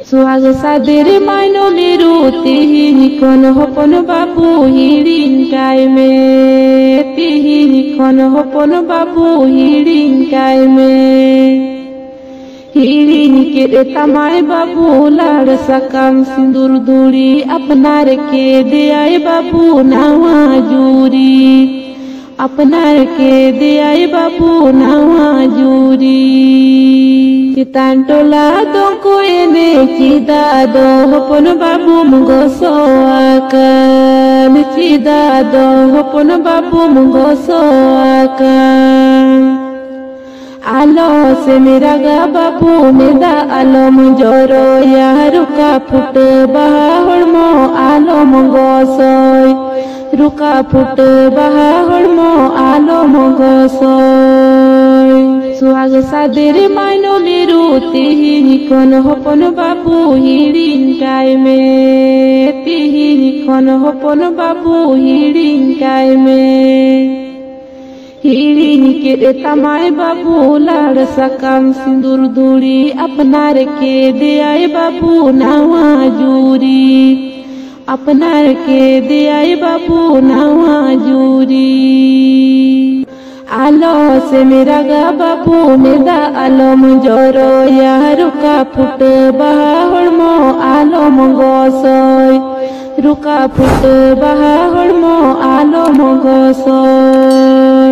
सुहाग सादेर मायनो मेरो तिहिनी कन हपन बाबू हिड़िन काय में तिहिनी कन हपन बाबू हिड़िन काय में हिड़िन के तमाय बाबू लाड़ सकाम सिंदूर दूरी अपनार के दे आए बाबू नावा जूरी अपनार के दे आए बाबू नावा जूरी चितान टोला दो कोएने चिदा दो हपन बाबू मुगो सोआकान चिदा दो हपन बाबू मुगो सोआकान आलो से मेरा गा बाबू मेदा आलो मुजोरो यार रुका फुट बाहर मो आलो मुगो सोय रुका फुट बाहर मो आलो मुगो सोय सुहाग सादेर मायनो मेरो तिहिनी कन हपन बाबू हिड़िन काय में तिहिनी कन हपन बाबू हिड़िन काय में हिड़िन के तमाय बाबू लाड़ सकाम सिंदूर दूरी अपनार के दे आए बाबू नावा जूरी अपनार के दे आए बाबू नावा जूरी आलो से मेरा गा बाबू मेदा आलो मुजोरो यार रुका फुट बाहर मो आलो मुगो सोय रुका फुट बाहर मो आलो मुगो सोय।